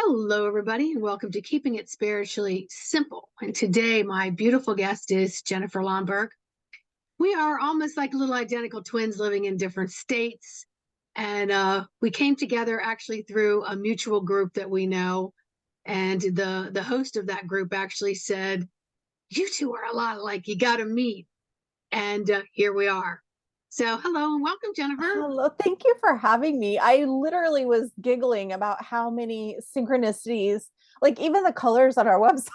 Hello, everybody, and welcome to Keeping It Spiritually Simple. And today, my beautiful guest is Jennifer Lonnberg. We are almost like little identical twins living in different states. And we came together actually through a mutual group that we know. And the host of that group actually said, "You two are a lot alike. You got to meet." And here we are. So, hello and welcome, Jennifer. Hello, thank you for having me. I literally was giggling about how many synchronicities, like even the colors on our website.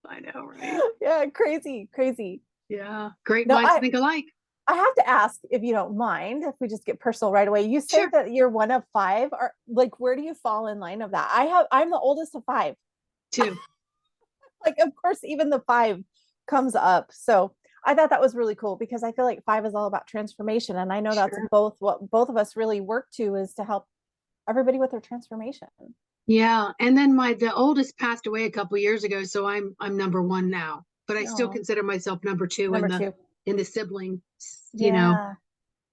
I know, right? Yeah, crazy, crazy. Yeah, great No, minds I think alike. I have to ask if you don't mind if we just get personal right away. You say Sure. that you're one of five, or like where do you fall in line of that? I'm the oldest of five. Two. Like of course even the five comes up. So I thought that was really cool because I feel like five is all about transformation. And I know that's Sure. both what both of us really work to is to help everybody with their transformation. Yeah, and then the oldest passed away a couple years ago, so I'm number one now. But I still No, consider myself number two number two. in the sibling, Yeah.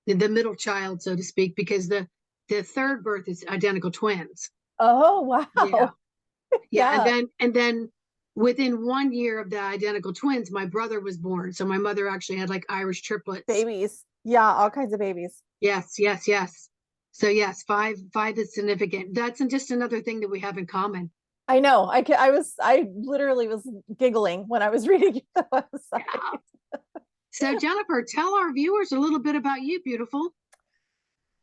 the middle child, so to speak, because the third birth is identical twins. Oh, Yeah, wow. yeah, Yeah. and then within 1 year of the identical twins, my brother was born. So my mother actually had like Irish triplets. Babies. Yeah, all kinds of babies. Yes, yes, yes. So yes, five is significant. That's just another thing that we have in common. I know. I literally was giggling when I was reading the Yeah. website. So, Jennifer, tell our viewers a little bit about you, beautiful.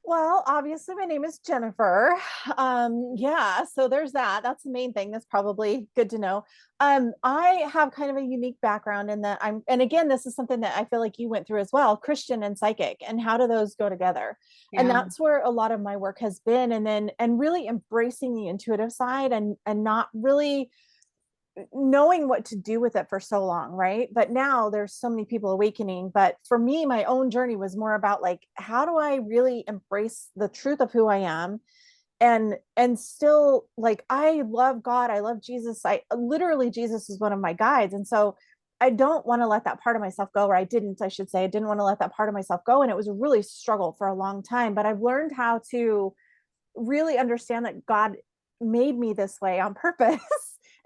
Well, obviously, my name is Jennifer. Yeah, so there's that. That's the main thing. That's probably good to know. I have kind of a unique background in that and again, this is something that I feel like you went through as well, Christian and psychic, and how do those go together? And Yeah. that's where a lot of my work has been, and really embracing the intuitive side and not really knowing what to do with it for so long, right? But now there's so many people awakening. But for me, my own journey was more about like, how do I really embrace the truth of who I am? And still, like, I love God, I love Jesus. I literally, Jesus is one of my guides. And so I don't want to let that part of myself go, or I should say, I didn't want to let that part of myself go. And it was a really struggle for a long time. But I've learned how to really understand that God made me this way on purpose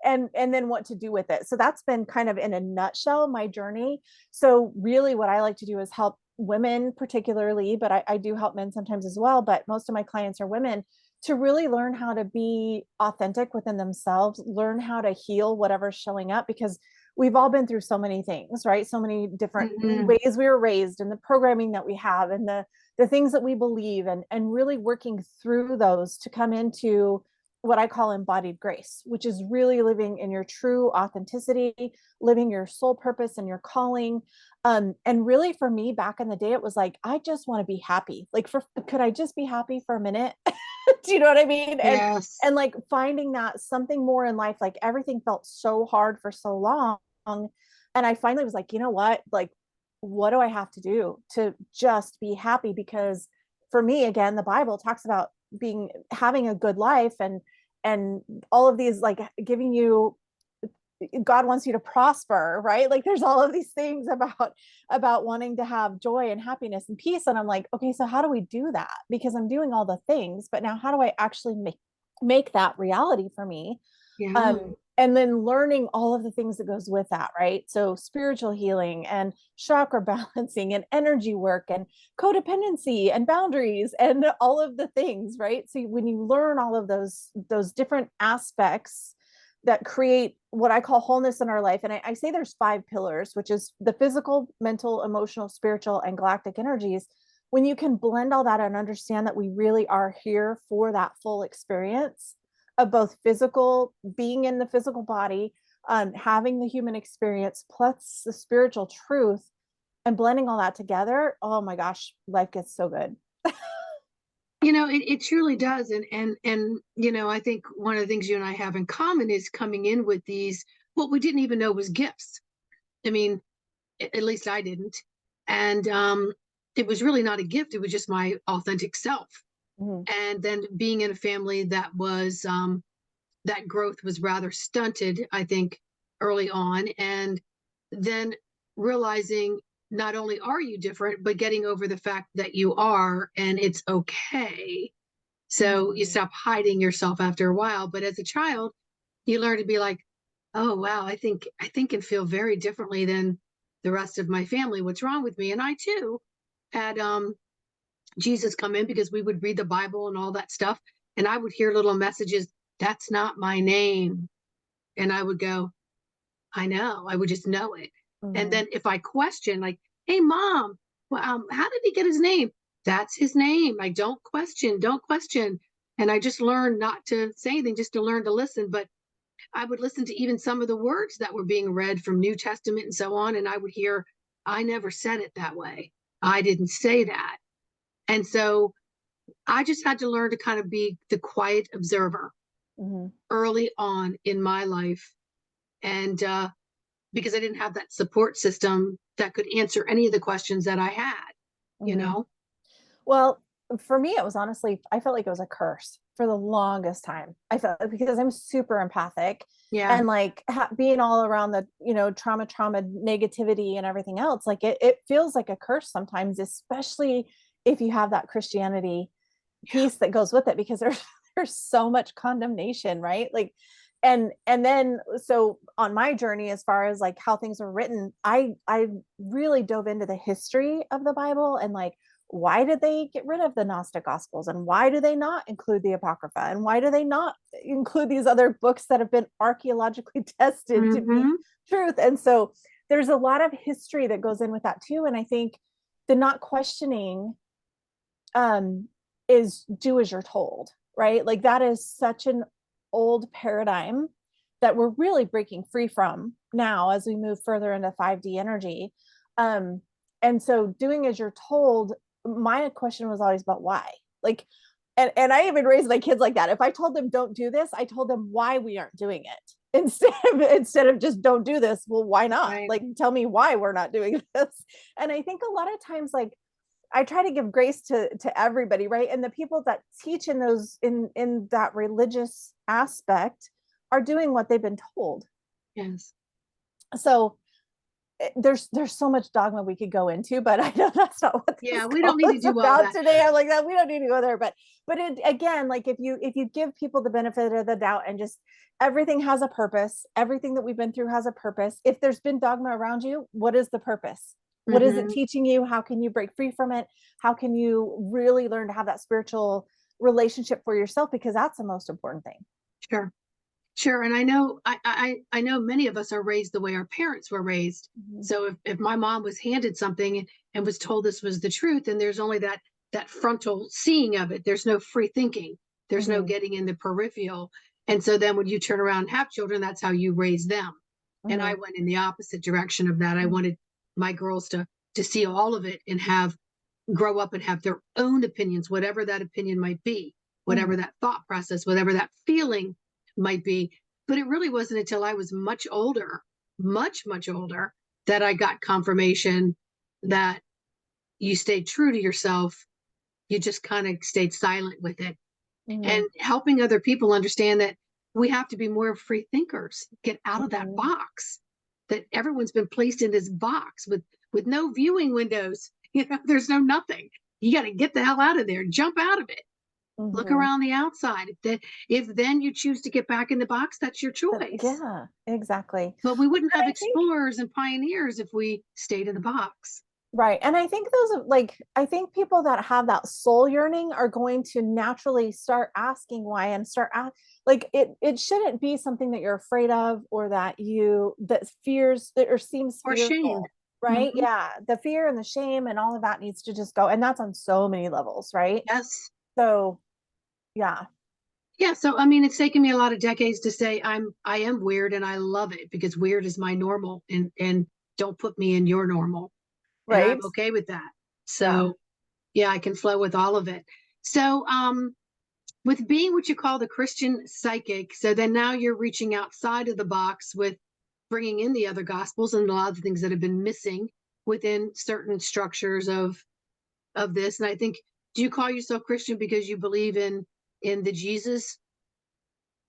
and then what to do with it. So that's been kind of in a nutshell my journey. So really what I like to do is help women particularly, but I do help men sometimes as well, but most of my clients are women, to really learn how to be authentic within themselves, learn how to heal whatever's showing up, because we've all been through so many things, right? So many different Hmm. ways we were raised and the programming that we have and the things that we believe, and really working through those to come into what I call embodied grace, which is really living in your true authenticity, living your soul purpose and your calling. And really for me back in the day, it was like, I just want to be happy. Like could I just be happy for a minute? Do you know what I mean? Yes. And like finding that something more in life, like everything felt so hard for so long. And I finally was like, you know what? Like, what do I have to do to just be happy? Because for me, again, the Bible talks about having a good life and all of these, like giving you, God wants you to prosper, right? Like there's all of these things about wanting to have joy and happiness and peace. And I'm like, okay, so how do we do that? Because I'm doing all the things, but now how do I actually make that reality for me? Yeah. And then learning all of the things that goes with that, right? So spiritual healing and chakra balancing and energy work and codependency and boundaries and all of the things, right? So when you learn all of those different aspects that create what I call wholeness in our life, and I say there's five pillars, which is the physical, mental, emotional, spiritual, and galactic energies. When you can blend all that and understand that we really are here for that full experience of both physical, being in the physical body, having the human experience, plus the spiritual truth, and blending all that together, oh my gosh, life gets so good. It truly does. And I think one of the things you and I have in common is coming in with these, what we didn't even know was gifts. I mean, at least I didn't. And it was really not a gift. It was just my authentic self. Mhm. And then being in a family that was, that growth was rather stunted, I think, early on. And then realizing not only are you different, but getting over the fact that you are, and it's okay. So you stop hiding yourself after a while. But as a child, you learn to be like, oh wow, I think and feel very differently than the rest of my family. What's wrong with me? And I too had Jesus come in, because we would read the Bible and all that stuff. And I would hear little messages, that's not my name. And I would go, I know, I would just know it. And then if I question, like, hey, mom, well, how did he get his name? That's his name. Like, don't question, don't question. And I just learned not to say anything, just to learn to listen. But I would listen to even some of the words that were being read from New Testament and so on. And I would hear, I never said it that way. I didn't say that. And so I just had to learn to kind of be the quiet observer early on in my life. And because I didn't have that support system that could answer any of the questions that I had, you know? Well, for me, it was honestly, I felt like it was a curse for the longest time. I felt because I'm super empathic, Yeah. and like being all around the, trauma, negativity and everything else, like it feels like a curse sometimes, especially if you have that Christianity piece that goes with it, because there's so much condemnation, right? Like, and then so on my journey, as far as like how things were written, I really dove into the history of the Bible, and like, why did they get rid of the Gnostic Gospels, and why do they not include the Apocrypha, and why do they not include these other books that have been archaeologically tested to be truth? And so there's a lot of history that goes in with that too. And I think the not questioning is do as you're told, right? Like that is such an old paradigm that we're really breaking free from now as we move further into 5D energy. And so doing as you're told, my question was always about why. Like, and I even raised my kids like that. If I told them don't do this, I told them why we aren't doing it instead of just don't do this. Well, why not? Right. Like, tell me why we're not doing this. And I think a lot of times, like, I try to give grace to everybody, right? And the people that teach in those in that religious aspect are doing what they've been told. Yes. So there's so much dogma we could go into, but I know that's not what this We don't need to do all that today. I'm like, that we don't need to go there. But it, again, like if you give people the benefit of the doubt, and just everything has a purpose, everything that we've been through has a purpose. If there's been dogma around you, what is the purpose? What is it teaching you? How can you break free from it? How can you really learn to have that spiritual relationship for yourself? Because that's the most important thing. Sure. Sure. And I know, I know many of us are raised the way our parents were raised. So if my mom was handed something and was told this was the truth, and there's only that frontal seeing of it, there's no free thinking. There's no getting in the peripheral. And so then when you turn around and have children, that's how you raise them. And I went in the opposite direction of that. I wanted my girls to see all of it and grow up and have their own opinions, whatever that opinion might be, whatever that thought process, whatever that feeling might be. But it really wasn't until I was much older, much older, that I got confirmation that you stayed true to yourself. You just kind of stayed silent with it. And helping other people understand that we have to be more free thinkers, get out of that box, that everyone's been placed in this box with no viewing windows. There's no nothing. You got to get the hell out of there, jump out of it. Look around the outside. If then you choose to get back in the box, that's your choice. Yeah, exactly. But we wouldn't have explorers and pioneers if we stayed in the box. Right. And I think I think people that have that soul yearning are going to naturally start asking why, and it shouldn't be something that you're afraid of, or that fears or seems or fearful, shame. right? Yeah. The fear and the shame and all of that needs to just go. And that's on so many levels, right? Yes. So yeah. Yeah. So, I mean, it's taken me a lot of decades to say I am weird, and I love it, because weird is my normal, and don't put me in your normal. Right. And I'm okay with that. So yeah, I can flow with all of it. So, with being what you call the Christian psychic, so then now you're reaching outside of the box with bringing in the other gospels and a lot of the things that have been missing within certain structures of this. And I think, do you call yourself Christian because you believe in the Jesus?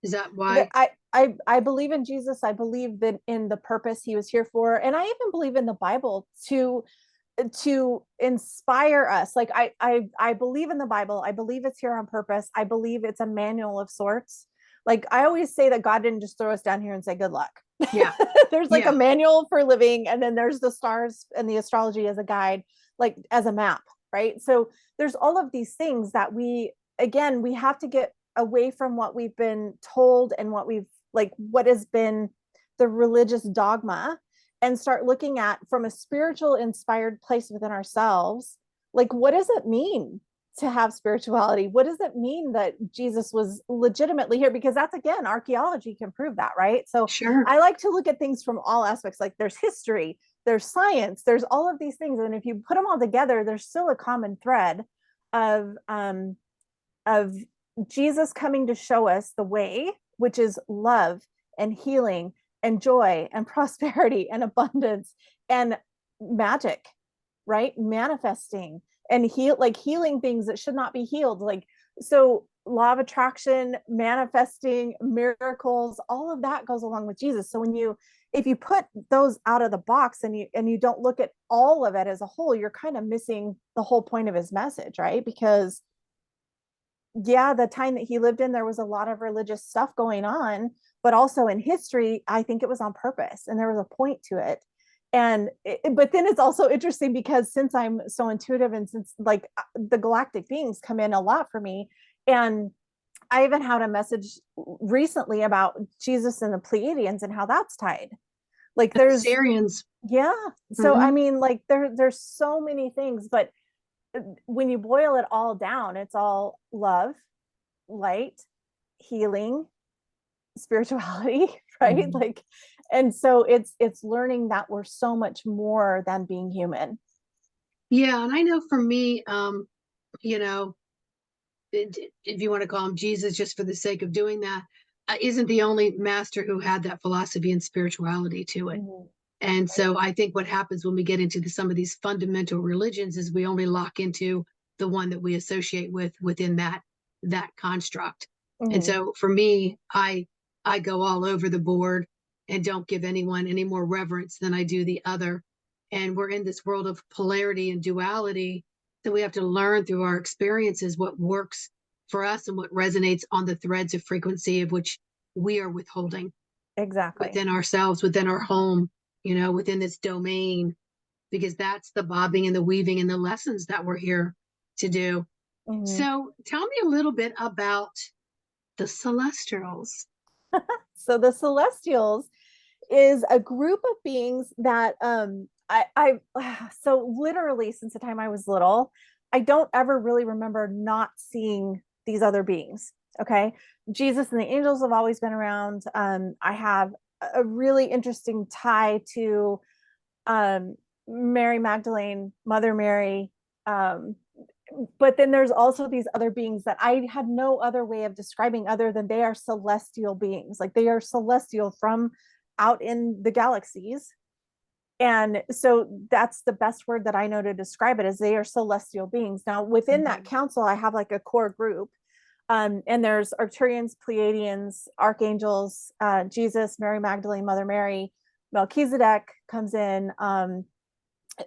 Is that why? I believe in Jesus. I believe that in the purpose he was here for. And I even believe in the Bible to to inspire us. Like I believe in the Bible. I believe it's here on purpose. I believe it's a manual of sorts. Like I always say that God didn't just throw us down here and say good luck. Yeah. There's like Yeah. a manual for living, and then there's the stars and the astrology as a guide, like as a map, right? So there's all of these things that we have to get away from what we've been told and what has been the religious dogma, and start looking at from a spiritual inspired place within ourselves. Like, what does it mean to have spirituality? What does it mean that Jesus was legitimately here? Because that's, again, archaeology can prove that, right? So Sure. I like to look at things from all aspects. Like there's history, there's science, there's all of these things. And if you put them all together, there's still a common thread of Jesus coming to show us the way, which is love and healing and joy and prosperity and abundance and magic, right? Manifesting and healing things that should not be healed. Like, so law of attraction, manifesting, miracles, all of that goes along with Jesus. So if you put those out of the box and you don't look at all of it as a whole, you're kind of missing the whole point of his message, right? Because yeah, the time that he lived in, there was a lot of religious stuff going on, but also in history, I think it was on purpose and there was a point to it. But then it's also interesting because since I'm so intuitive and since like the galactic beings come in a lot for me, and I even had a message recently about Jesus and the Pleiadians and how that's tied. Like there's Syrians. yeah. So I mean, like there's so many things, but when you boil it all down, it's all love, light, healing, spirituality, right? Mm-hmm. Like, and so it's learning that we're so much more than being human. Yeah, and I know for me, you know, if you want to call him Jesus, just for the sake of doing that, isn't the only master who had that philosophy and spirituality to it. Mhm. And so I think what happens when we get into some of these fundamental religions is we only lock into the one that we associate within that construct. And Mhm. so for me, I go all over the board and don't give anyone any more reverence than I do the other. And we're in this world of polarity and duality that we have to learn through our experiences what works for us and what resonates on the threads of frequency of which we are withholding Exactly. within ourselves, within our home, within this domain, because that's the bobbing and the weaving and the lessons that we're here to do. Mhm. So tell me a little bit about the celestials. So the celestials is a group of beings that I so literally since the time I was little, I don't ever really remember not seeing these other beings. Okay. Jesus and the angels have always been around. I have a really interesting tie to um, Mary Magdalene, Mother Mary. Um, but then there's also these other beings that I had no other way of describing other than they are celestial beings. Like they are celestial from out in the galaxies. And so that's the best word that I know to describe it, is they are celestial beings. Now within that Mhm. council, I have like a core group. And there's Arcturians, Pleiadians, archangels, Jesus, Mary Magdalene, Mother Mary, Melchizedek comes in,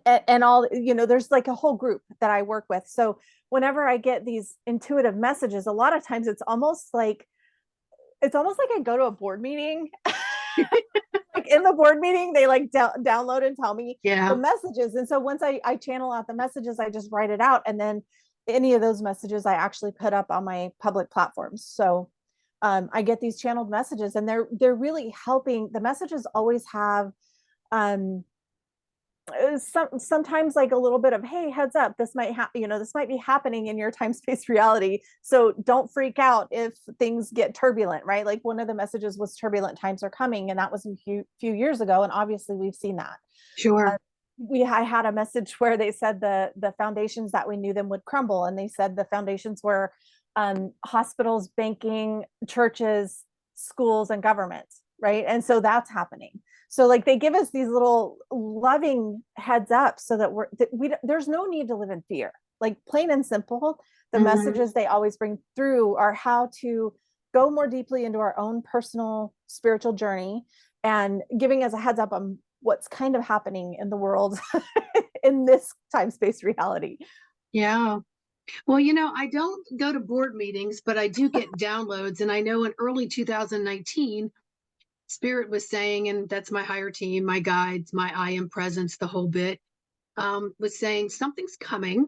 and all, there's like a whole group that I work with. So whenever I get these intuitive messages, a lot of times it's almost like I go to a board meeting. Like in the board meeting, they like download and tell me the Yeah, messages. And so once I channel out the messages, I just write it out. And then any of those messages I actually put up on my public platforms. So I get these channeled messages, and they're really helping. The messages always have um, sometimes like a little bit of, hey, heads up, this might this might be happening in your time space reality, so don't freak out if things get turbulent, right? Like one of the messages was turbulent times are coming, and that was a few years ago, and obviously we've seen that. sure. I had a message where they said the foundations that we knew them would crumble, and they said the foundations were hospitals, banking, churches, schools, and governments, right? And so that's happening. So like they give us these little loving heads up so that there's no need to live in fear. Like plain and simple, the Hmm. messages they always bring through are how to go more deeply into our own personal spiritual journey, and giving us a heads up on what's kind of happening in the world in this time-space reality. Yeah. Well, I don't go to board meetings, but I do get downloads. And I know in early 2019, Spirit was saying, and that's my higher team, my guides, my I am presence, the whole bit, was saying something's coming,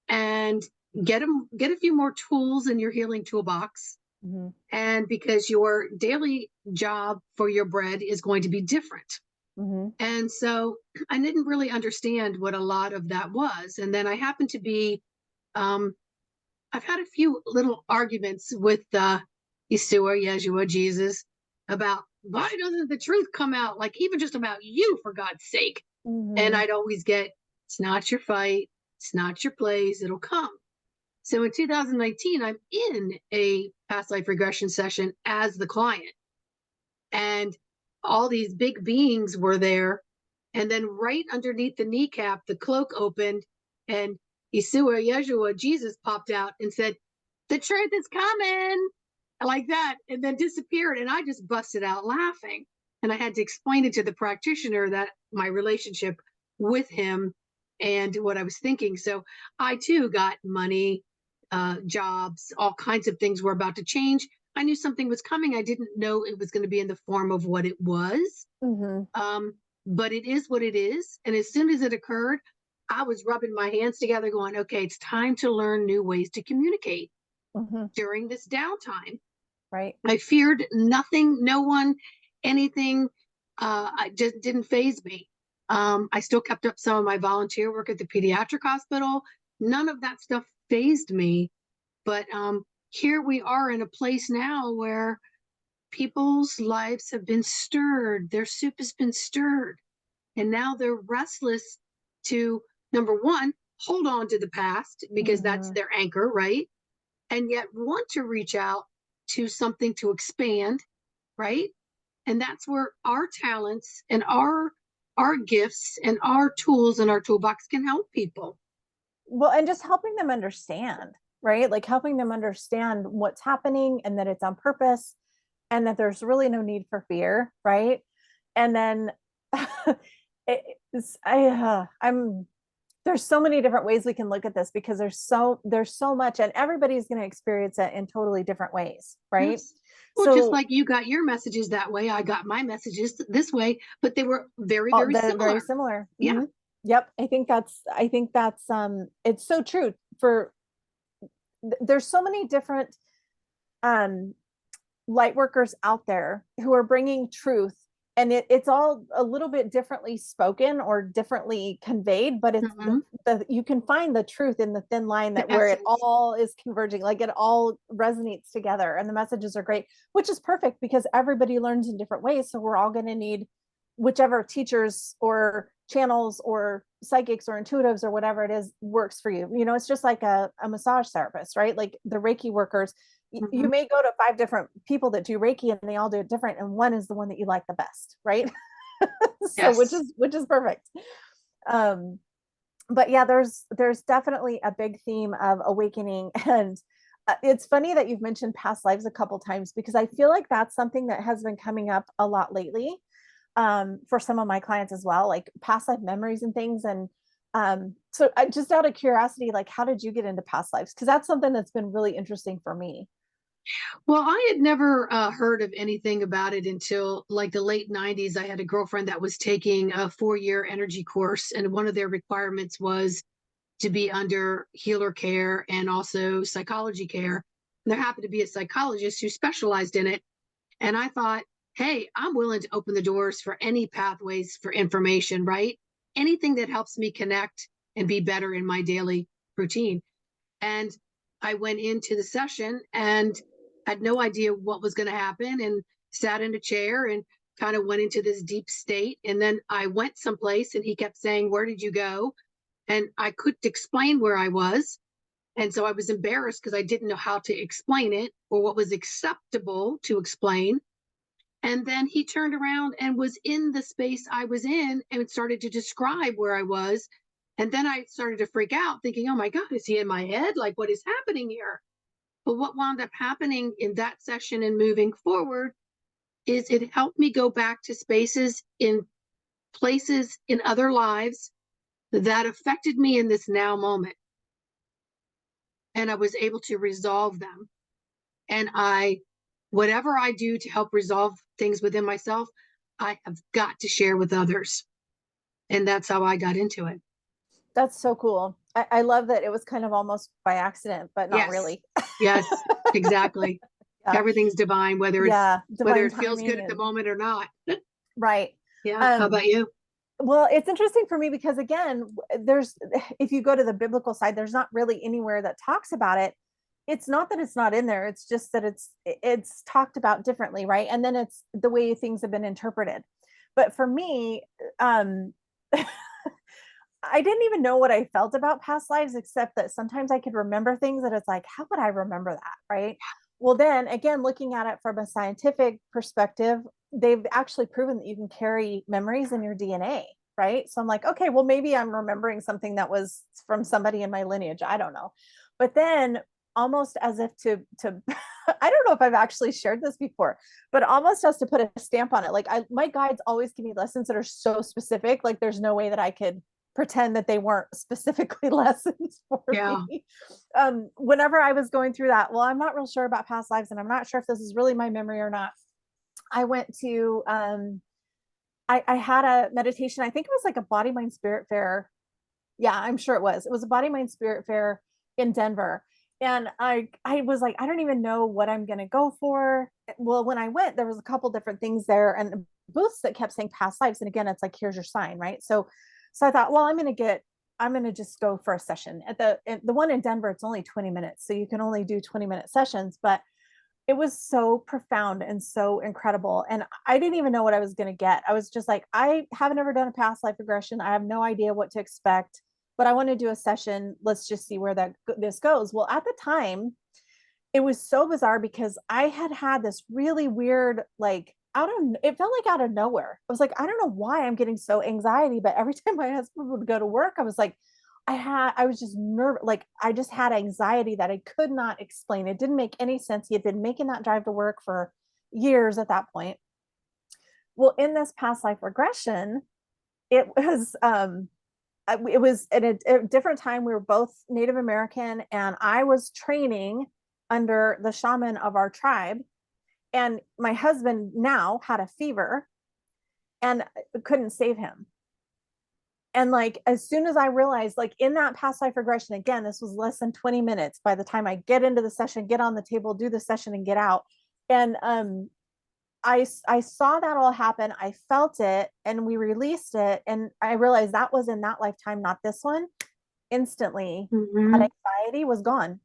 and get a few more tools in your healing toolbox. Mm-hmm. And because your daily job for your bread is going to be different. Mm-hmm. And so I didn't really understand what a lot of that was. And then I happened to be, I've had a few little arguments with Yeshua, Yeshua, Jesus, about why doesn't the truth come out, like even just about you, for God's sake. And Mm-hmm. I'd always get, it's not your fight, it's not your place, it'll come. So in 2019, I'm in a past life regression session as the client, and all these big beings were there. And then right underneath the kneecap, the cloak opened, and Yeshua, Jesus popped out and said, "The truth is coming," like that, and then disappeared. And I just busted out laughing. And I had to explain it to the practitioner, that my relationship with him and what I was thinking. So I too got money, jobs, all kinds of things were about to change. I knew something was coming. I didn't know it was going to be in the form of what it was. Mm-hmm. But it is what it is. And as soon as it occurred, I was rubbing my hands together going, okay, it's time to learn new ways to communicate Mm-hmm. during this downtime. Right. I feared nothing, no one, anything. I just didn't faze me. I still kept up some of my volunteer work at the pediatric hospital. None of that stuff fazed me. But here we are in a place now where people's lives have been stirred. Their soup has been stirred. And now they're restless to, number one, hold on to the past because that's Mm-hmm. their anchor, right? And yet want to reach out to something to expand, right? And that's where our talents and our gifts and our tools in our toolbox can help people. Well, and just helping them understand, right? Like helping them understand what's happening and that it's on purpose and that there's really no need for fear, right? And then I'm there's so many different ways we can look at this because there's so much, and everybody's going to experience it in totally different ways, right? Yes. Well, just So like you got your messages that way, I got my messages this way, but they were very, all very they're very similar. similar. Yeah. Mm-hmm. Yep, I think that's it's so true. For there's so many different um light workers out there who are bringing truth, and it's all a little bit differently spoken or differently conveyed, but it's Mm-hmm. you can find the truth in the thin line, that The where it essence. all is converging, like it all resonates together, and the messages are great, which is perfect because everybody learns in different ways. So we're all going to need whichever teachers or channels or psychics or intuitives or whatever it is works for you. It's just like a massage therapist, right? Like the Reiki workers, Mm-hmm. you may go to 5 different people that do Reiki and they all do it different, and one is the one that you like the best, right? So Yes. which is perfect. um but yeah, there's definitely a big theme of awakening. And it's funny that you've mentioned past lives a couple times, because I feel like that's something that has been coming up a lot lately, for some of my clients as well, like past life memories and things. And so just out of curiosity, like how did you get into past lives? Because that's something that's been really interesting for me. Well, I had never heard of anything about it until like the late 90s. I had a girlfriend that was taking a 4-year energy course, and one of their requirements was to be under healer care and also psychology care. And there happened to be a psychologist who specialized in it. And I thought, hey, I'm willing to open the doors for any pathways for information, right? Anything that helps me connect and be better in my daily routine. And I went into the session and had no idea what was going to happen, and sat in a chair and kind of went into this deep state. And then I went someplace and he kept saying, "Where did you go?" And I couldn't explain where I was. And so I was embarrassed because I didn't know how to explain it or what was acceptable to explain. And then he turned around and was in the space I was in and started to describe where I was. And then I started to freak out, thinking, oh my God, is he in my head? Like, what is happening here? But what wound up happening in that session and moving forward is it helped me go back to spaces in places in other lives that affected me in this now moment. And I was able to resolve them. And whatever I do to help resolve things within myself, I have got to share with others. And that's how I got into it. That's so cool. I love that it was kind of almost by accident, but not Yes. really. Yes, exactly. Yeah. Everything's divine, whether divine it feels good at the moment or not. Right. Yeah. How about you? Well, it's interesting for me because again, if you go to the biblical side, there's not really anywhere that talks about it. It's not that it's not in there. It's just that it's talked about differently, right? And then it's the way things have been interpreted. But for me, I didn't even know what I felt about past lives, except that sometimes I could remember things that it's like, how would I remember that? Right. Well, then again, looking at it from a scientific perspective, they've actually proven that you can carry memories in your DNA. Right. So I'm like, okay, well, maybe I'm remembering something that was from somebody in my lineage. I don't know. But then almost as if to I don't know if I've actually shared this before, but almost as to put a stamp on it. Like my guides always give me lessons that are so specific. Like there's no way that I could pretend that they weren't specifically lessons for me. Whenever I was going through that, well, I'm not real sure about past lives and I'm not sure if this is really my memory or not. I went to, I had a meditation. I think it was like a body, mind, spirit fair. Yeah, I'm sure it was. It was a body, mind, spirit fair in Denver. And I was like, I don't even know what I'm going to go for. Well, when I went, there was a couple different things there and booths that kept saying past lives. And again, it's like, here's your sign, right? So I thought, well, I'm going to just go for a session at the one in Denver. It's only 20 minutes. So you can only do 20-minute sessions, but it was so profound and so incredible. And I didn't even know what I was going to get. I was just like, I haven't ever done a past life regression. I have no idea what to expect, but I want to do a session. Let's just see where this goes. Well, at the time, it was so bizarre because I had this really weird, like, it felt like out of nowhere. I was like, I don't know why I'm getting so anxiety, but every time my husband would go to work, I was like, I was just nervous. Like I just had anxiety that I could not explain. It didn't make any sense. He had been making that drive to work for years at that point. Well, in this past life regression, it was at a different time. We were both Native American and I was training under the shaman of our tribe. And my husband now had a fever and couldn't save him. And like, as soon as I realized, like in that past life regression, again, this was less than 20 minutes by the time I get into the session, get on the table, do the session and get out. And I saw that all happen. I felt it and we released it. And I realized that was in that lifetime, not this one. Instantly, that anxiety was gone.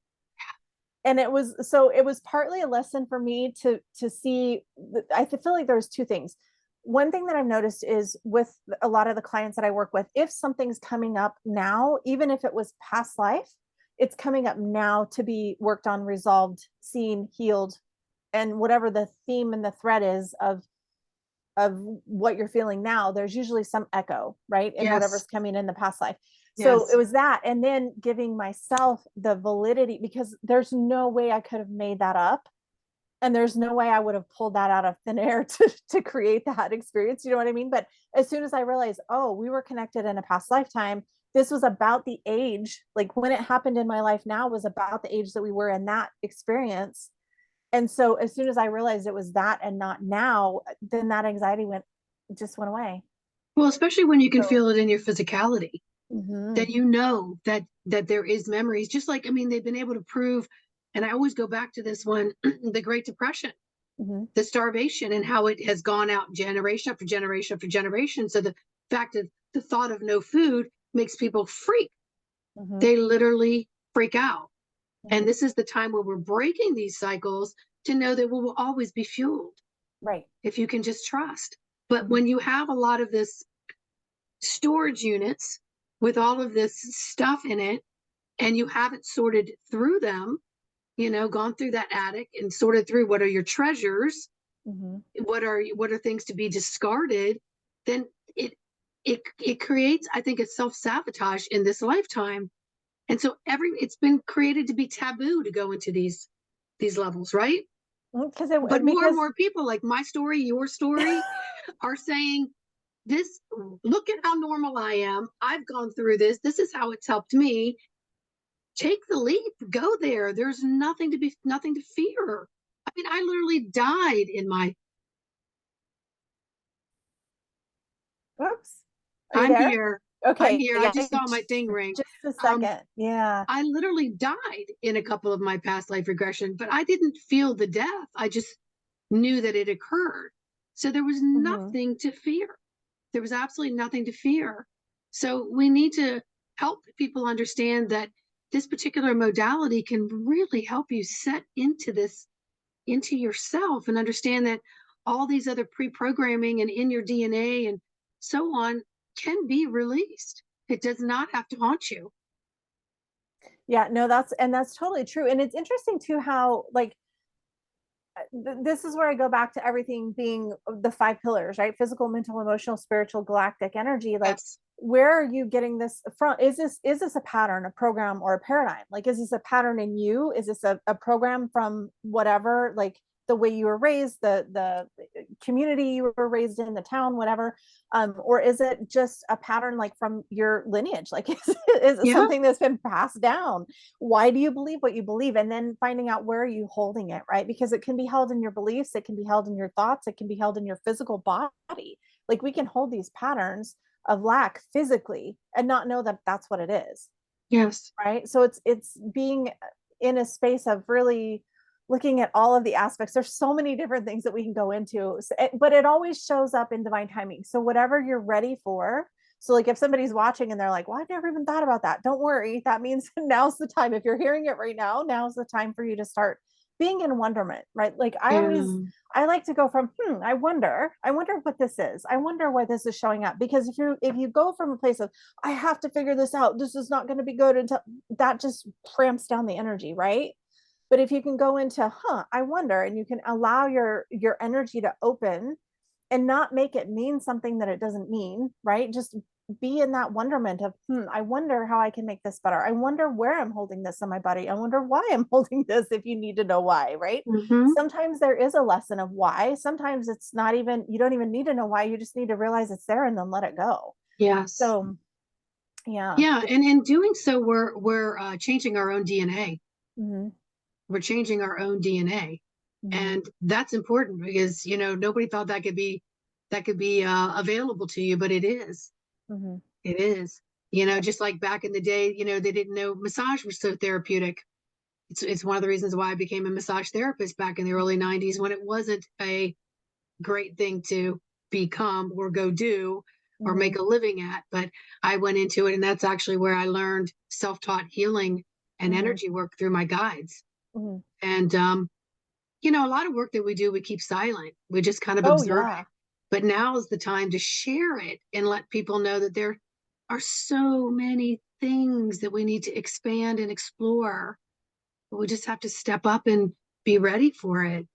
And it was partly a lesson for me to see. I feel like there's two things. One thing that I've noticed is with a lot of the clients that I work with, if something's coming up now, even if it was past life, it's coming up now to be worked on, resolved, seen, healed, and whatever the theme and the thread is of what you're feeling now, there's usually some echo, right? In whatever's coming in the past life. So it was that. And then giving myself the validity, because there's no way I could have made that up. And there's no way I would have pulled that out of thin air to create that experience. You know what I mean? But as soon as I realized, oh, we were connected in a past lifetime, this was about the age, like when it happened in my life now was about the age that we were in that experience. And so as soon as I realized it was that and not now, then that anxiety just went away. Well, especially when you can feel it in your physicality, that you know that there is memories. Just like, I mean, they've been able to prove, and I always go back to this one, the Great Depression, the starvation, and how it has gone out generation after generation after generation. So the fact of the thought of no food makes people freak. They literally freak out. And this is the time where we're breaking these cycles to know that we will always be fueled. Right. If you can just trust. But when you have a lot of this storage units with all of this stuff in it, and you haven't sorted through them, gone through that attic and sorted through what are your treasures, what are things to be discarded, then it creates, I think, a self-sabotage in this lifetime. And so it's been created to be taboo to go into these levels, right? But more and more people, like my story, your story, are saying, this, look at how normal I am. I've gone through this. This is how it's helped me. Take the leap, go there. There's nothing to fear. I mean, I literally died in my Oops. Are you I'm there? here. I'm Okay. here. I Yeah. just saw my thing ring. Just a Um, second. Yeah. I literally died in a couple of my past life regression, but I didn't feel the death. I just knew that it occurred. So there was Hmm. nothing to fear. There was absolutely nothing to fear. So we need to help people understand that this particular modality can really help you set into this, into yourself, and understand that all these other pre-programming and in your DNA and so on can be released. It does not have to haunt you. Yeah. No, that's totally true. And it's interesting too how like this is where I go back to everything being the five pillars, right? Physical, mental, emotional, spiritual, galactic energy. Like, Yes. where are you getting this from? Is this a pattern, a program, or a paradigm? Like, is this a pattern in you? Is this a program from whatever, like the way you were raised, the community you were raised in, the town, whatever? Or is it just a pattern like from your lineage? Like, is it Yeah. something that's been passed down? Why do you believe what you believe? And then finding out where are you holding it, right? Because it can be held in your beliefs, it can be held in your thoughts, it can be held in your physical body. Like, we can hold these patterns of lack physically and not know that that's what it is, Yes. right? So it's being in a space of really looking at all of the aspects. There's so many different things that we can go into, but it always shows up in divine timing. So whatever you're ready for. So like if somebody's watching and they're like, well, I've never even thought about that, don't worry, that means now's the time. If you're hearing it right now, now's the time for you to start being in wonderment, right? Like Yeah. I like to go from I wonder what this is, I wonder why this is showing up. Because if you go from a place of I have to figure this out, this is not going to be good, until that just cramps down the energy, right? But if you can go into I wonder, and you can allow your energy to open and not make it mean something that it doesn't mean, right? Just be in that wonderment of I wonder how I can make this better, I wonder where I'm holding this in my body, I wonder why I'm holding this, if you need to know why, right? Mm-hmm. Sometimes there is a lesson of why, sometimes it's not even, you don't even need to know why, you just need to realize it's there and then let it go. Yes. So yeah. Yeah, and in doing so, we're changing our own DNA. Mm-hmm. We're changing our own DNA, Mm-hmm. and that's important because nobody thought that could be available to you, but it is. Mm-hmm. It is. Just like back in the day, they didn't know massage was so therapeutic. It's one of the reasons why I became a massage therapist back in the early '90s, when it wasn't a great thing to become or go do or Mm-hmm. make a living at. But I went into it, and that's actually where I learned self-taught healing and Mm-hmm. energy work through my guides. Mm-hmm. And a lot of work that we do, we keep silent. We just kind of Oh observe yeah. it. But now is the time to share it and let people know that there are so many things that we need to expand and explore. But we just have to step up and be ready for it,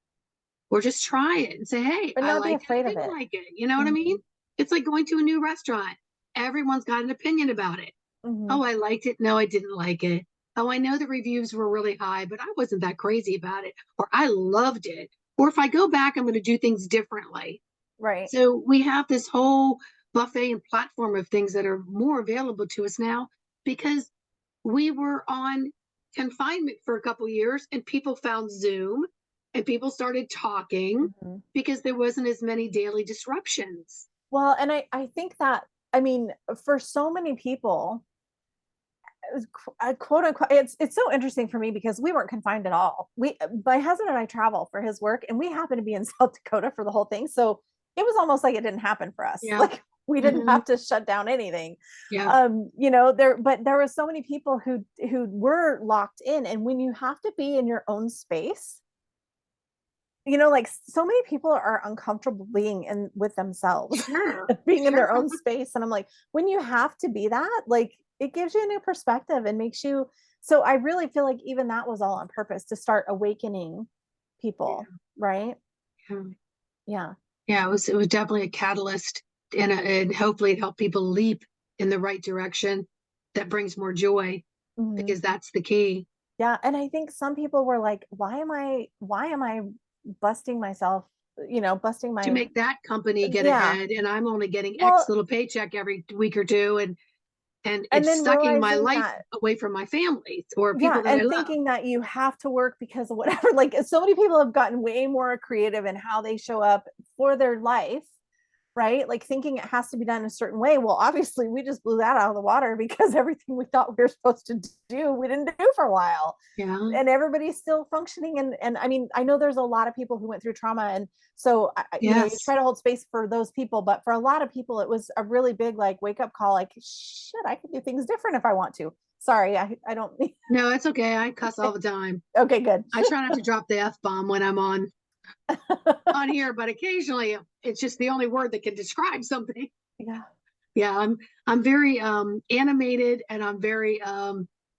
or just try it and say, hey, But I not be liked it, I afraid of didn't it. like it. You know what I mean? Mm-hmm. It's like going to a new restaurant. Everyone's got an opinion about it. Mm-hmm. Oh, I liked it. No, I didn't like it. Oh, I know the reviews were really high, but I wasn't that crazy about it. Or I loved it. Or if I go back, I'm going to do things differently. Right. So we have this whole buffet and platform of things that are more available to us now, because we were on confinement for a couple years, and people found Zoom and people started talking Mm-hmm. because there wasn't as many daily disruptions. Well, and I think that, I mean, for so many people, quote unquote, it's so interesting for me because we weren't confined at all. My husband and I travel for his work, and we happened to be in South Dakota for the whole thing, so it was almost like it didn't happen for us. Yeah. Like, we didn't Mm-hmm. have to shut down anything. Yeah. There were so many people who were locked in, and when you have to be in your own space, like so many people are uncomfortable being in with themselves, Sure. being in their Sure. own space. And I'm like, when you have to be that, like, it gives you a new perspective and makes you. So I really feel like even that was all on purpose to start awakening Yeah. people, right? Yeah. Yeah. Yeah, it was definitely a catalyst, and hopefully it helped people leap in the right direction that brings more joy, Mhm. because that's the key. Yeah. And I think some people were like, why am I busting myself busting to my, make that company get yeah. ahead, and I'm only getting X Well, little paycheck every week or two, and and it's then sucking my realizing life that, away from my family or yeah, people that I and love. thinking that you have to work because of whatever. Like, so many people have gotten way more creative in how they show up for their life, right? Like thinking it has to be done a certain way. Well, obviously, we just blew that out of the water because everything we thought we were supposed to do, we didn't do for a while. Yeah. And everybody's still functioning. And I mean, I know there's a lot of people who went through trauma. And so, you Yes. try to hold space for those people. But for a lot of people, it was a really big, like, wake up call, like, shit, I can do things different if I want to. Sorry, I don't. No, it's okay. I cuss all the time. Okay, good. I try not to drop the F bomb when I'm on here, but occasionally it's just the only word that can describe something. Yeah. Yeah, I'm very animated, and I'm very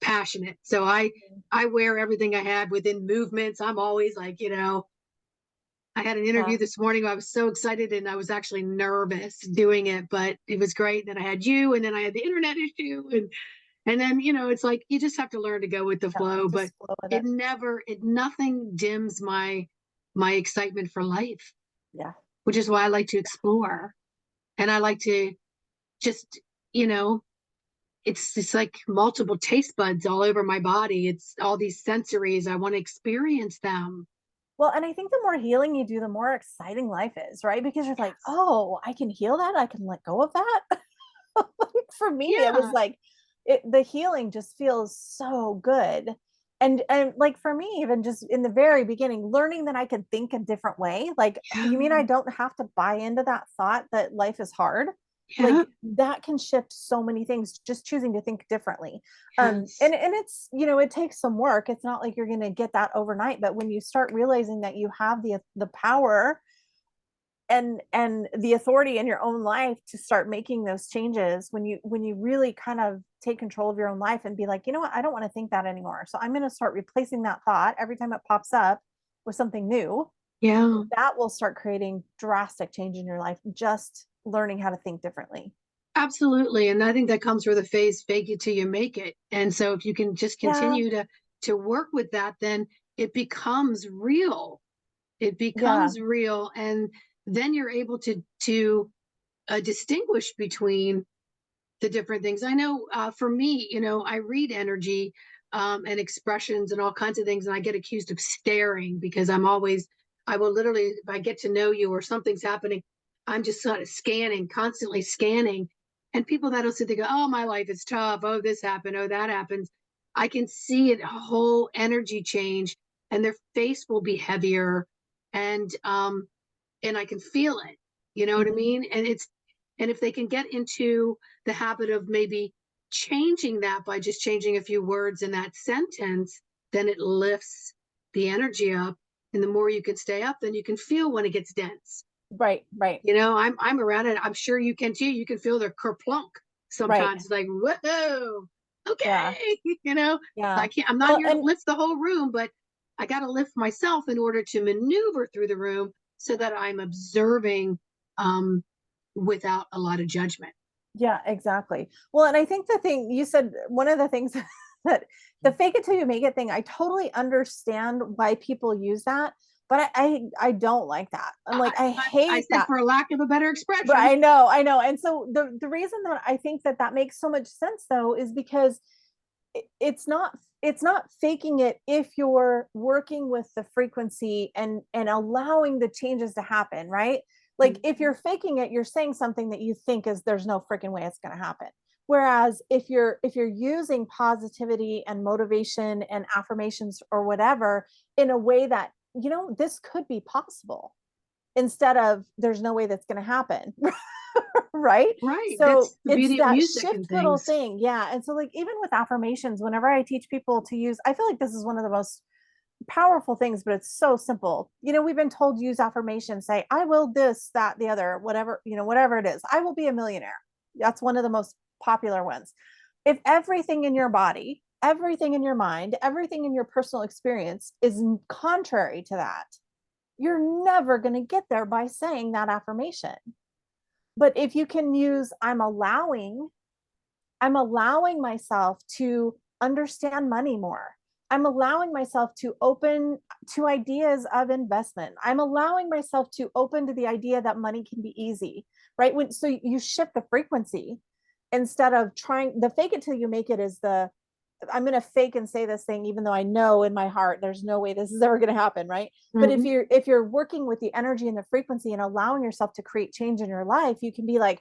passionate. So I wear everything I have within movements. I'm always like, I had an interview Yeah. this morning. I was so excited, and I was actually nervous doing it, but it was great. Then I had you, and then I had the internet issue, and then it's like you just have to learn to go with the Yeah. flow. But Just flow with it. nothing dims my excitement for life, Yeah. which is why I like to explore, and I like to just you know it's like multiple taste buds all over my body. It's all these sensories. I want to experience them. Well, and I think the more healing you do, the more exciting life is, right? Because you're like, Yes. oh, I can heal that. I can let go of that. Like for me, it was Yeah. like the healing just feels so good. And like for me, even just in the very beginning, learning that I could think a different way. Like, you mean I Yeah. don't have to buy into that thought that life is hard? Yeah. Like that can shift so many things, just choosing to think differently. Yes. And it's, it takes some work. It's not like you're gonna get that overnight, but when you start realizing that you have the power and the authority in your own life to start making those changes, when you really kind of take control of your own life and be like, you know what, I don't want to think that anymore, so I'm going to start replacing that thought every time it pops up with something new. Yeah. That will start creating drastic change in your life, just learning how to think differently. Absolutely. And I think that comes with a phase, fake it till you make it. And so if you can just Yeah. continue to work with that, then it becomes real. It Yeah. becomes real. And then you're able to distinguish between the different things. I know for me, I read energy and expressions and all kinds of things, and I get accused of staring because I will literally, if I get to know you or something's happening, I'm just sort of scanning, constantly scanning. And people that'll sit there go, oh, my life is tough. Oh, this happened. Oh, that happens. I can see it, a whole energy change, and their face will be heavier, and and I can feel it. You know what I Mhm. mean? And if they can get into the habit of maybe changing that by just changing a few words in that sentence, then it lifts the energy up. And the more you can stay up, then you can feel when it gets dense. Right, right, I'm around it. I'm sure you can too. You can feel the kerplunk right. sometimes. It's like, whoa, Yeah, okay. you know, yeah. I'm not Well, here to and lift the whole room, but I got to lift myself in order to maneuver through the room so that I'm observing um, without a lot of judgment. yeah, exactly. Well, and I think the thing you said, one of the things that the fake it till you make it thing, I totally understand why people use that, but I don't like that. I'm like, I I hate said, that. for a lack of a better But expression. I know. And so the reason that I think that that makes so much sense though is because it's not faking it if you're working with the frequency and allowing the changes to happen, right? Like if you're faking it, you're saying something that you think is there's no freaking way it's going to happen. Whereas if you're using positivity and motivation and affirmations or whatever in a way that, this could be possible, instead of there's no way that's going to happen. Right? Right. So That's the it's beauty of that music shift and little things. thing. Yeah. And so, like, even with affirmations, whenever I teach people to use, I feel like this is one of the most powerful things, but it's so simple. We've been told to use affirmations, say, I will this, that, the other, whatever, whatever it is. I will be a millionaire. That's one of the most popular ones. If everything in your body, everything in your mind, everything in your personal experience is contrary to that, you're never going to get there by saying that affirmation. But if you can use, I'm allowing myself to understand money more, I'm allowing myself to open to ideas of investment. I'm allowing myself to open to the idea that money can be easy, right? So you shift the frequency instead of trying the fake it till you make it is the I'm going to fake and say this thing even though I know in my heart there's no way this is ever going to happen, right? But Mhm. if you're working with the energy and the frequency and allowing yourself to create change in your life, you can be like,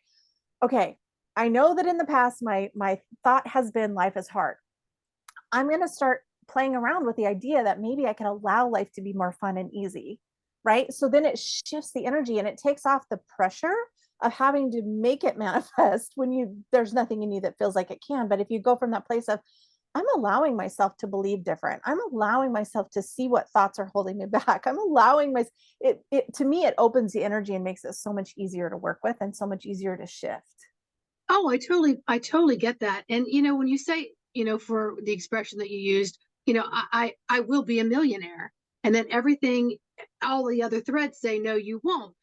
okay, I know that in the past my thought has been life is hard. I'm going to start playing around with the idea that maybe I can allow life to be more fun and easy, right? So then it shifts the energy and it takes off the pressure of having to make it manifest when there's nothing in you that feels like it can. But if you go from that place of I'm allowing myself to believe different. I'm allowing myself to see what thoughts are holding me back. I'm allowing my it to me it opens the energy and makes it so much easier to work with and so much easier to shift. Oh, I totally get that. And when you say, for the expression that you used, I will be a millionaire, and then everything, all the other threads say, no, you won't.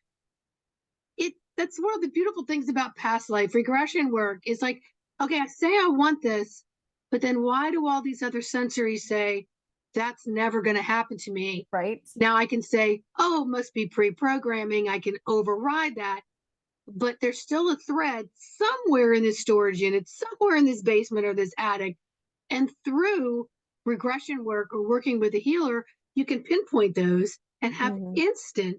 That's one of the beautiful things about past life regression work is like, okay, I say I want this, but then why do all these other sensories say that's never going to happen to me? Right? Now I can say, oh, it must be pre-programming. I can override that, but there's still a thread somewhere in this storage unit, somewhere in this basement or this attic. And through regression work or working with a healer, you can pinpoint those and have Mm-hmm. instant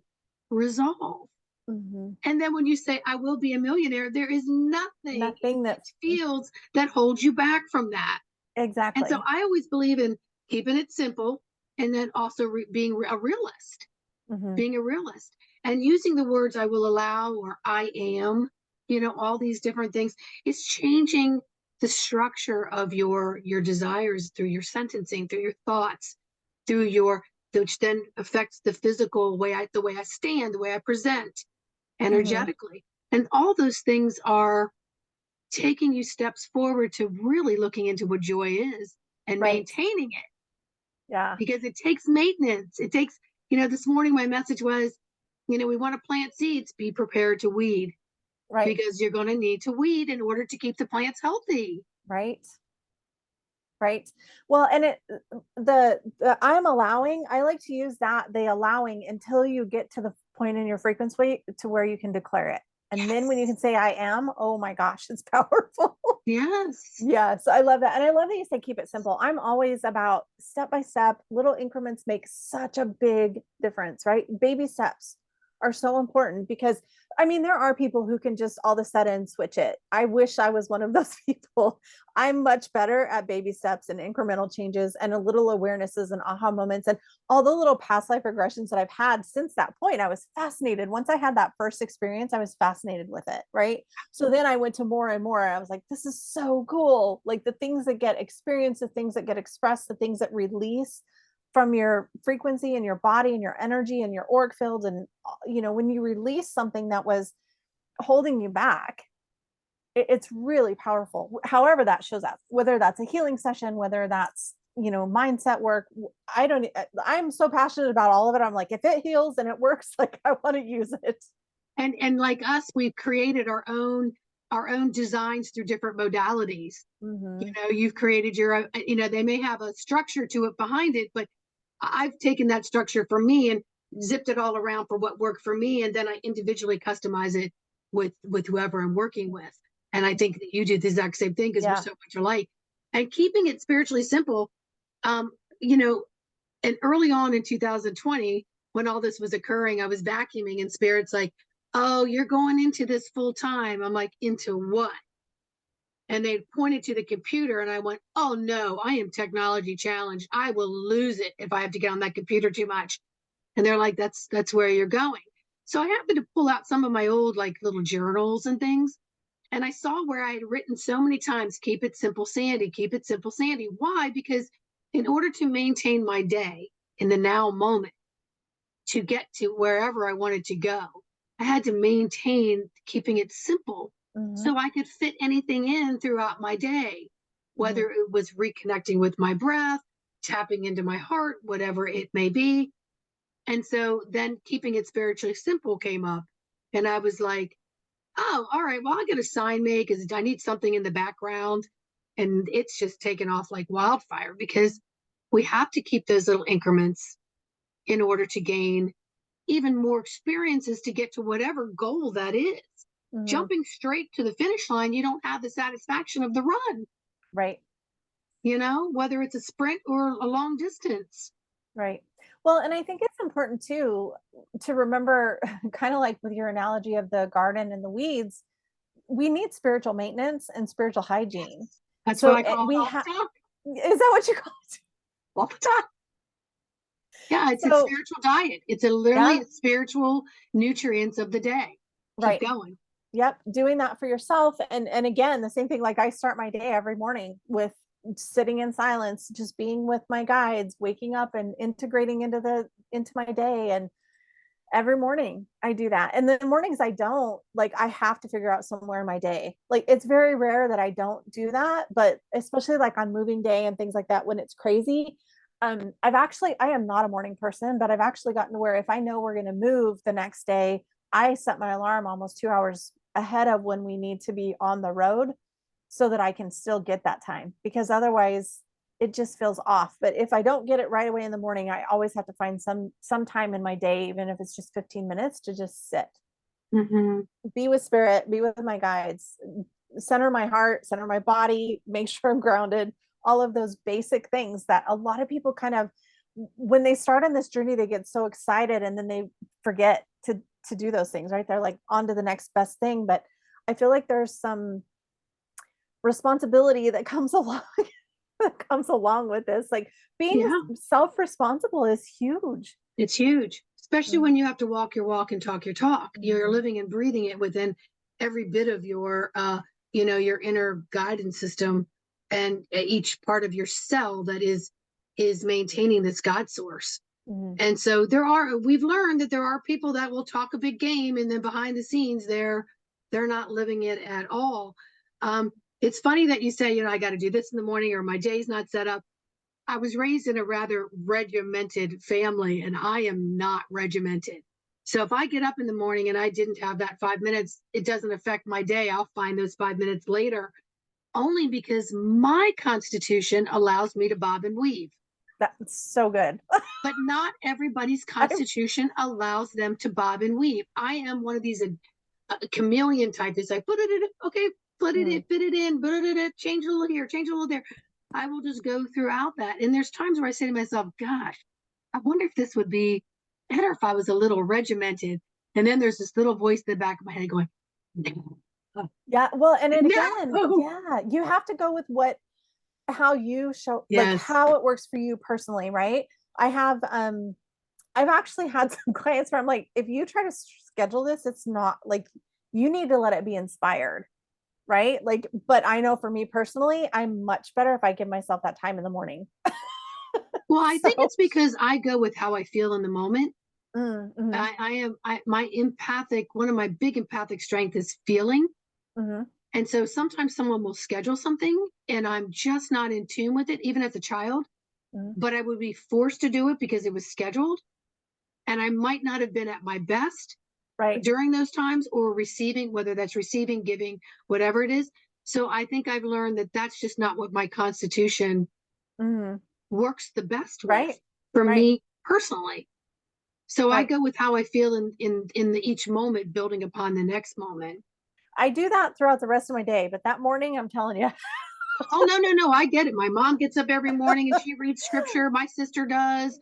resolve. Mm-hmm. And then when you say, I will be a millionaire, there is nothing in Nothing that these fields that holds you back from that. And so exactly. I always believe in keeping it simple and then also being a realist, Mm-hmm. being a realist and using the words I will allow or I am, all these different things is changing the structure of your desires through your sentencing, through your thoughts, through your which then affects the physical the way I stand, the way I present Mm-hmm. energetically. And all those things are taking you steps forward to really looking into what joy is and Right. maintaining it Yeah. because it takes maintenance. It takes, this morning my message was, we want to plant seeds, be prepared to weed Right. because you're going to need to weed in order to keep the plants healthy. Right. Right. Well, and the I'm allowing, I like to use that the allowing until you get to the point in your frequency to where you can declare it. And then when you can Yes. say I am, oh my gosh, it's powerful. Yes. Yes, I love that. And I love that you say keep it simple. I'm always about step by step, little increments make such a big difference, right? Baby steps are so important because I mean, there are people who can just all of a sudden switch it. I wish I was one of those people. I'm much better at baby steps and incremental changes and a little awarenesses and aha moments. And all the little past life regressions that I've had since that point, I was fascinated. Once I had that first experience, I was fascinated with it, right? So then I went to more and more. I was like, this is so cool. Like the things that get experienced, the things that get expressed, the things that release from your frequency and your body and your energy and your auric field. And, when you release something that was holding you back, it's really powerful. However, that shows up, whether that's a healing session, whether that's, mindset work. I'm so passionate about all of it. I'm like, if it heals and it works, like I want to use it. And like us, we've created our own designs through different modalities. Mm-hmm. You've created your own, they may have a structure to it behind it, but I've taken that structure for me and zipped it all around for what worked for me, and then I individually customize it with whoever I'm working with. And I think that you do the exact same thing because we're Yeah. so much alike. And keeping it spiritually simple, um, you know, and early on in 2020, when all this was occurring, I was vacuuming, and spirit's like, "Oh, you're going into this full time." I'm like, "Into what?" And they pointed to the computer, and I went, "Oh no, I am technology challenged. I will lose it if I have to get on that computer too much." And they're like, "That's where you're going." So I happened to pull out some of my old like little journals and things, and I saw where I had written so many times, "Keep it simple, Sandy. Keep it simple, Sandy." Why? Because in order to maintain my day in the now moment, to get to wherever I wanted to go, I had to maintain keeping it simple Mm-hmm. so I could fit anything in throughout my day, Mm-hmm. whether it was reconnecting with my breath, tapping into my heart, whatever it may be. And so then keeping it spiritually simple came up. And I was like, oh, all right, well, I got a sign made because I need something in the background. And it's just taken off like wildfire because We have to keep those little increments in order to gain even more experiences to get to whatever goal that is. Jumping straight to the finish line, you don't have the satisfaction of the run. Right. Whether it's a sprint or a long distance. Right. Well, and I think it's important too to remember, kind of like with your analogy of the garden and the weeds, we need spiritual maintenance and spiritual hygiene. That's So what I call it all the time. Is that what you call it? All the time. Yeah, it's a So, spiritual diet. It's literally spiritual nutrients of the day. Right. Keep going. Yep. Doing that for yourself. And again, the same thing, like I start my day every morning with sitting in silence, just being with my guides, waking up and integrating into my day. And every morning I do that. And the mornings I don't, like, I have to figure out somewhere in my day. Like, it's very rare that I don't do that, but especially like on moving day and things like that, when it's crazy. I am not a morning person, but I've actually gotten to where if I know we're going to move the next day, I set my alarm almost 2 hours ahead of when we need to be on the road so that I can still get that time, because otherwise it just feels off. But if I don't get it right away in the morning, I always have to find some time in my day, even if it's just 15 minutes, to just sit, be with spirit, be with my guides, center my heart, center my body, make sure I'm grounded, all of those basic things that a lot of people kind of, when they start on this journey, they get so excited and then they forget to do those things, right? They're like on to the next best thing. But I feel like there's some responsibility that comes along with this. Like, being self-responsible is huge. It's huge, especially when you have to walk your walk and talk your talk. You're living and breathing it within every bit of your your inner guidance system, and each part of your cell that is maintaining this God source. And so we've learned that there are people that will talk a big game, and then behind the scenes they're not living it at all. It's funny that you say, I got to do this in the morning, or my day's not set up. I was raised in a rather regimented family, and I am not regimented. So if I get up in the morning and I didn't have that 5 minutes, it doesn't affect my day. I'll find those 5 minutes later, only because my constitution allows me to bob and weave. That's so good. But not everybody's constitution allows them to bob and weave. I am one of these chameleon type. It's like, put it in, okay, put it in, fit it in, put it in, change a little here, change a little there. I will just go throughout that. And there's times where I say to myself, gosh, I wonder if this would be better if I was a little regimented. And then there's this little voice in the back of my head going, no. Yeah. Well, and again, you have to go with how you show, like how it works for you personally, right? I've actually had some clients where I'm like, if you try to schedule this, it's not like, you need to let it be inspired, right? Like, but I know for me personally, I'm much better if I give myself that time in the morning. Well, I think it's because I go with how I feel in the moment. My empathic, one of my big empathic strength is feeling. And so sometimes someone will schedule something and I'm just not in tune with it, even as a child, but I would be forced to do it because it was scheduled. And I might not have been at my best during those times, or receiving, whether that's receiving, giving, whatever it is. So I think I've learned that that's just not what my constitution works the best with for me personally. So I go with how I feel in each moment, building upon the next moment. I do that throughout the rest of my day, but that morning, I'm telling you. Oh, no, I get it. My mom gets up every morning and she reads scripture. My sister does.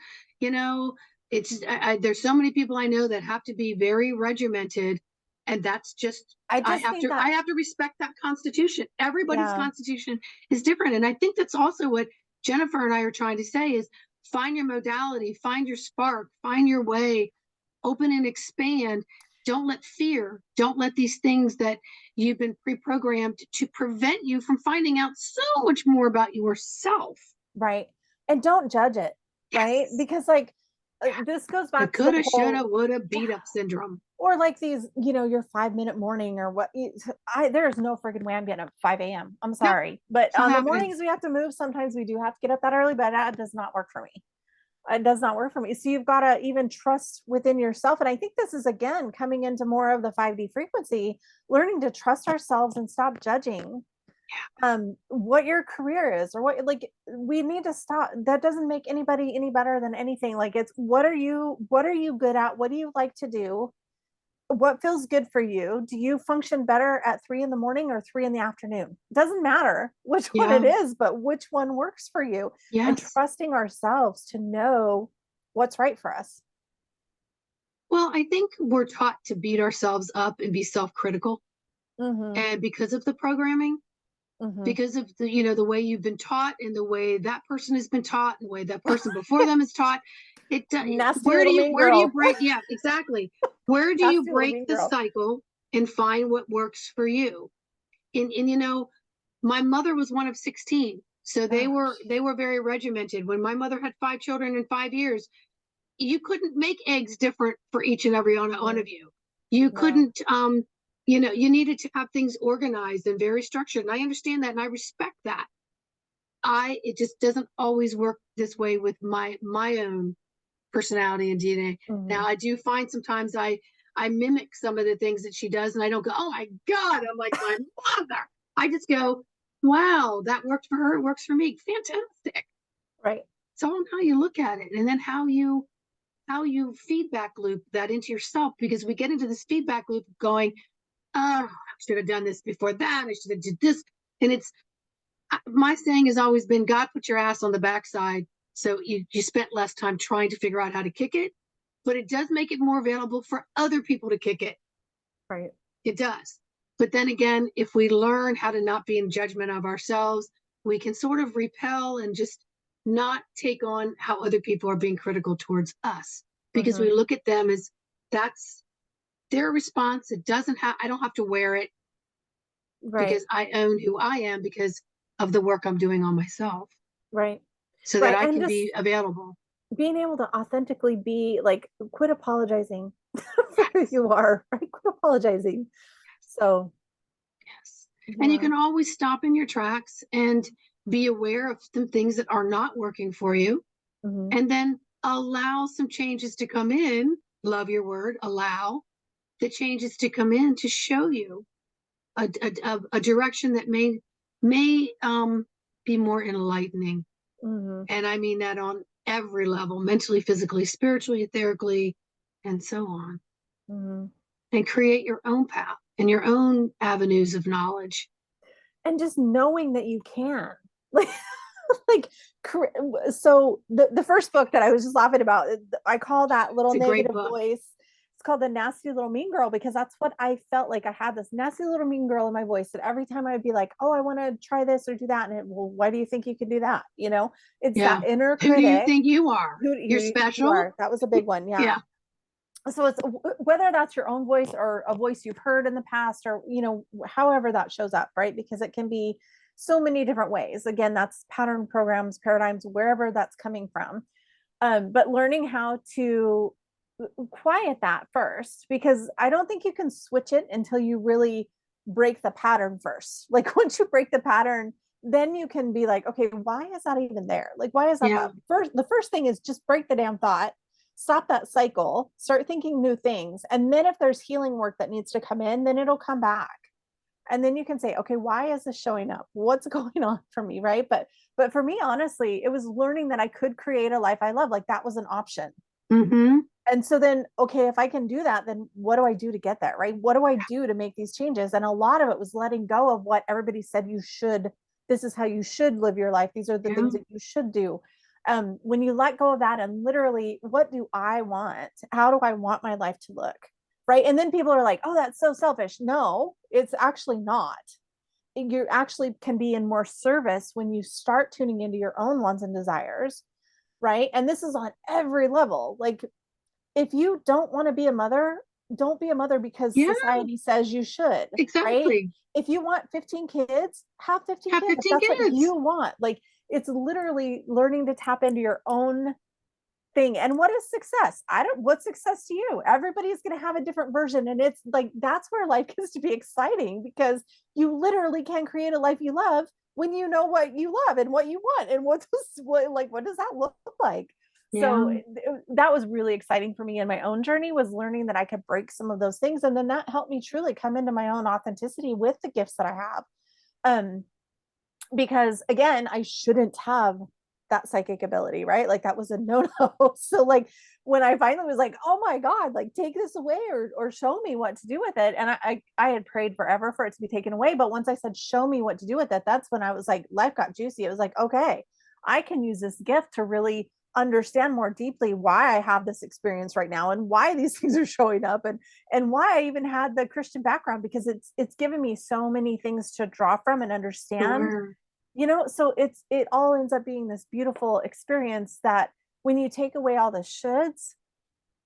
It's there's so many people I know that have to be very regimented, and that's just I have to respect that constitution. Everybody's constitution is different, and I think that's also what Jennifer and I are trying to say is find your modality, find your spark, find your way, open and expand. Don't let fear, don't let these things that you've been pre-programmed to prevent you from finding out so much more about yourself. Right. And don't judge it. Right. Because this goes back to coulda, shoulda, woulda, beat up syndrome. Or like these, your 5-minute morning or what. There's no freaking way I'm getting up at 5 a.m. I'm sorry. But on the mornings we have to move, sometimes we do have to get up that early, but that does not work for me. It does not work for me. So you've got to even trust within yourself. And I think this is, again, coming into more of the 5D frequency, learning to trust ourselves and stop judging what your career is, or what, like, we need to stop. That doesn't make anybody any better than anything. Like, it's what are you good at? What do you like to do? What feels good for you? Do you function better at 3 in the morning or 3 in the afternoon? Doesn't matter which one it Yeah. is, but which one works for you, and Yes. trusting ourselves to know what's right for us. Well, I think we're taught to beat ourselves up and be self-critical. Mm-hmm. And because of the programming, Mm-hmm. because of the, the way you've been taught and the way that person has been taught and the way that person before them is taught, Nasty where do little you mean where do you girl. break? Yeah, exactly. Where do you Nasty little break mean the girl. cycle and find what works for you? And my mother was one of 16. So they Oh, were they were very regimented. When my mother had 5 children in 5 years, you couldn't make eggs different for each and every one of you. You no. couldn't you needed to have things organized and very structured. And I understand that and I respect that. I It just doesn't always work this way with my own personality and DNA. Mm-hmm. Now I do find sometimes I mimic some of the things that she does and I don't go, oh my God, I'm like my mother. I just go, wow, that worked for her, it works for me. Fantastic. Right. It's all on how you look at it and then how you feedback loop that into yourself, because we get into this feedback loop going, oh, I should have done this before that. I should have did this. And it's my saying has always been, God put your ass on the backside. So you spent less time trying to figure out how to kick it, but it does make it more available for other people to kick it. Right. It does. But then again, if we learn how to not be in judgment of ourselves, we can sort of repel and just not take on how other people are being critical towards us, because Mm-hmm. we look at them as that's their response. It doesn't have, I don't have to wear it Right. because I own who I am because of the work I'm doing on myself Right. so that Right. I And can just be available. being able to authentically be like, quit apologizing for who you are, right? Quit apologizing. So, Yes. And you yeah. can always stop in your tracks and be aware of some things that are not working for you, Mm-hmm. and then allow some changes to come in. Love your word, allow the changes to come in to show you a direction that may be more enlightening. Mm-hmm. And I mean that on every level: mentally, physically, spiritually, etherically, and so on. Mm-hmm. And create your own path and your own avenues of knowledge. And just knowing that you can, like, like, so the first book that I was just laughing about, I call that little It's a great negative book. voice, it's called the nasty little mean girl, because that's what I felt like. I had this nasty little mean girl in my voice that every time I'd be like, oh, I want to try this or do that, and well, why do you think you can do that, it's that Yeah. inner Who do you critic. think you are? Who You're do you think you special? are? That was a big one. Yeah. Yeah. So it's whether that's your own voice or a voice you've heard in the past, or however that shows up, right? Because it can be so many different ways. Again, that's pattern, programs, paradigms, wherever that's coming from. But learning how to quiet that first, because I don't think you can switch it until you really break the pattern first. Like, once you break the pattern, then you can be like, okay, why is that even there? Like, why is that Yeah. thought? The first thing is just break the damn thought, stop that cycle, start thinking new things. And then if there's healing work that needs to come in, then it'll come back. And then you can say, okay, why is this showing up? What's going on for me? Right. But for me, honestly, it was learning that I could create a life I love. Like, that was an option. Mm-hmm. And so then, okay, if I can do that, then what do I do to get there? Right. What do I do to make these changes? And a lot of it was letting go of what everybody said you should. This is how you should live your life. These are the Yeah. things that you should do. When you let go of that and literally, what do I want? How do I want my life to look? Right. And then people are like, oh, that's so selfish. No, it's actually not. You actually can be in more service when you start tuning into your own wants and desires. Right. And this is on every level. Like, if you don't want to be a mother, don't be a mother because Yeah. society says you should, right? Exactly. If you want 15 kids, have 15 Have kids if 15 that's what kids. you want. Like, it's literally learning to tap into your own thing. And what is success? What's success to you? Everybody's going to have a different version. And it's like, that's where life gets to be exciting, because you literally can create a life you love when you know what you love and what you want and what does that look like. Yeah. So that was really exciting for me in my own journey, was learning that I could break some of those things. And then that helped me truly come into my own authenticity with the gifts that I have. because again, I shouldn't have that psychic ability, right? Like that was a no-no. So like when I finally was like, oh my God, like take this away or show me what to do with it. And I had prayed forever for it to be taken away. But once I said, show me what to do with it, that's when I was like, life got juicy. It was like, okay, I can use this gift to really understand more deeply why I have this experience right now and why these things are showing up and why I even had the Christian background, because it's given me so many things to draw from and understand, Sure. so it all ends up being this beautiful experience that when you take away all the shoulds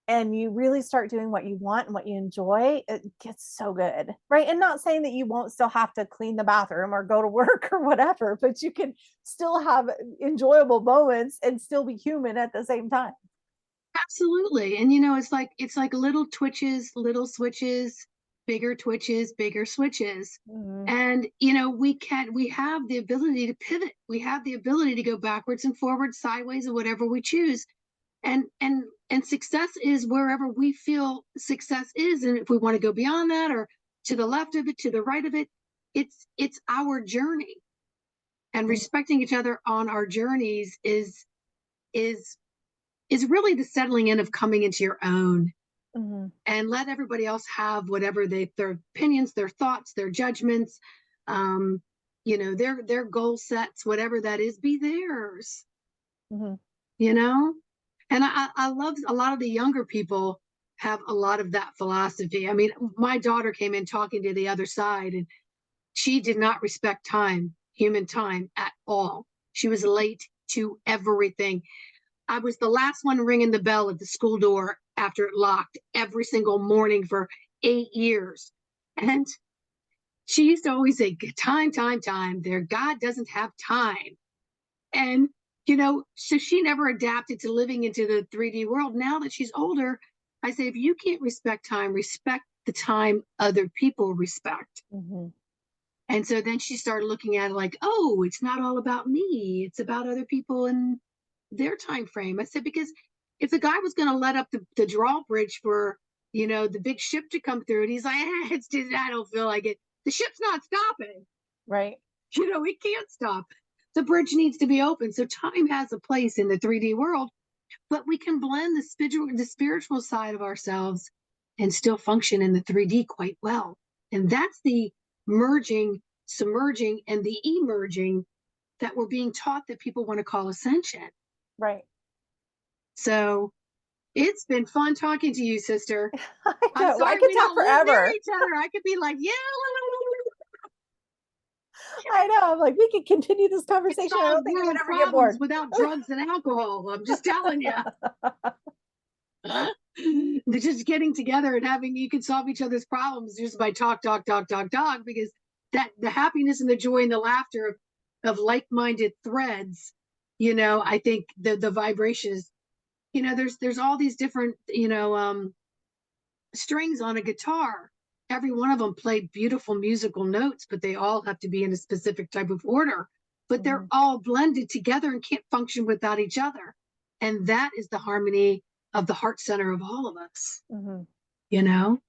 and you really start doing what you want and what you enjoy, it gets so good, right? And not saying that you won't still have to clean the bathroom or go to work or whatever, but you can still have enjoyable moments and still be human at the same time. Absolutely. And it's like little twitches, little switches, bigger twitches, bigger switches. Mhm. And we have the ability to pivot. We have the ability to go backwards and forwards, sideways, or whatever we choose. And success is wherever we feel success is. And if we want to go beyond that or to the left of it, to the right of it, it's our journey. And respecting each other on our journeys is is really the settling in of coming into your own, Mhm. and let everybody else have whatever their opinions, their thoughts, their judgments, um, their goal sets, whatever that is, be theirs, Mhm. you know? And I love a lot of the younger people have a lot of that philosophy. I mean, my daughter came in talking to the other side, and she did not respect time, human time at all. She was late to everything. I was the last one ringing the bell at the school door after it locked every single morning for 8 years. And she used to always say, time, time, time. Their God doesn't have time. And, so she never adapted to living into the 3D world. Now that she's older, I say, if you can't respect time, respect the time other people respect. Mhm. And so then she started looking at it like, oh, it's not all about me. It's about other people and their time frame. I said, because if the guy was going to let up the drawbridge for, the big ship to come through, and he's like, I don't feel like it. The ship's not stopping. Right. It can't stop. The bridge needs to be open. So time has a place in the 3D world, but we can blend the spiritual side of ourselves and still function in the 3D quite well. And that's the merging, submerging, and the emerging that we're being taught that people want to call ascension. Right. So it's been fun talking to you, sister. I I'm know. I sorry could we talk don't live near forever. each other. I could be like, yeah, I know. I'm like, we could continue this we could conversation. I solve don't think you would world ever get problems bored. without drugs and alcohol. I'm just telling you. They're just getting together and having, you can solve each other's problems just by talk, talk, talk, talk, talk, because that the happiness and the joy and the laughter of like-minded threads, I think the vibration is, there's all these different, strings on a guitar. Every one of them play beautiful musical notes, but they all have to be in a specific type of order. But they're Mhm. all blended together and can't function without each other. And that is the harmony of the heart center of all of us, Mhm. you know?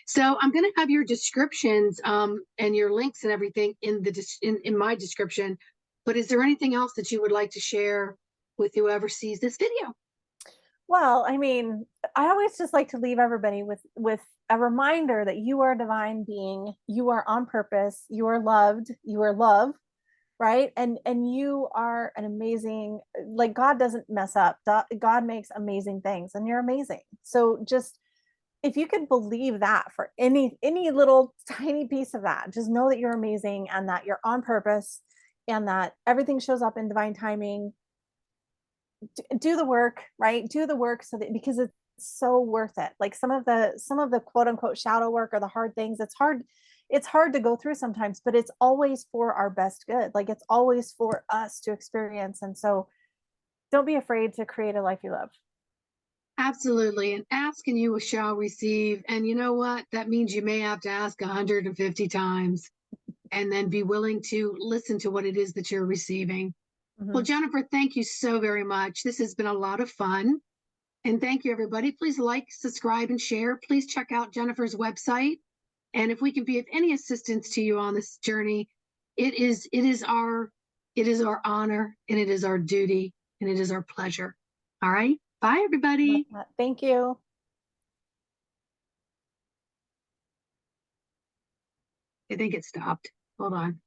So I'm going to have your descriptions and your links and everything in my description. But is there anything else that you would like to share with whoever sees this video? Well, I mean, I always just like to leave everybody with a reminder that you are a divine being, you are on purpose, you are loved, you are love, right? And you are an amazing, like God doesn't mess up. God makes amazing things and you're amazing. So just if you could believe that for any little tiny piece of that, just know that you're amazing and that you're on purpose and that everything shows up in divine timing. Do the work, right? Do the work so that, because it's so worth it. Like some of the quote unquote shadow work or the hard things, it's hard to go through sometimes, but it's always for our best good. Like it's always for us to experience. And so don't be afraid to create a life you love. Absolutely. And ask and you shall receive. And you know what? That means you may have to ask 150 times and then be willing to listen to what it is that you're receiving. Well, Mhm. Jennifer, thank you so very much. This has been a lot of fun. And thank you, everybody. Please like, subscribe, and share. Please check out Jennifer's website. And if we can be of any assistance to you on this journey, it is our honor, and it is our duty, and it is our pleasure. All right. Bye, everybody. Thank you. I think it stopped. Hold on.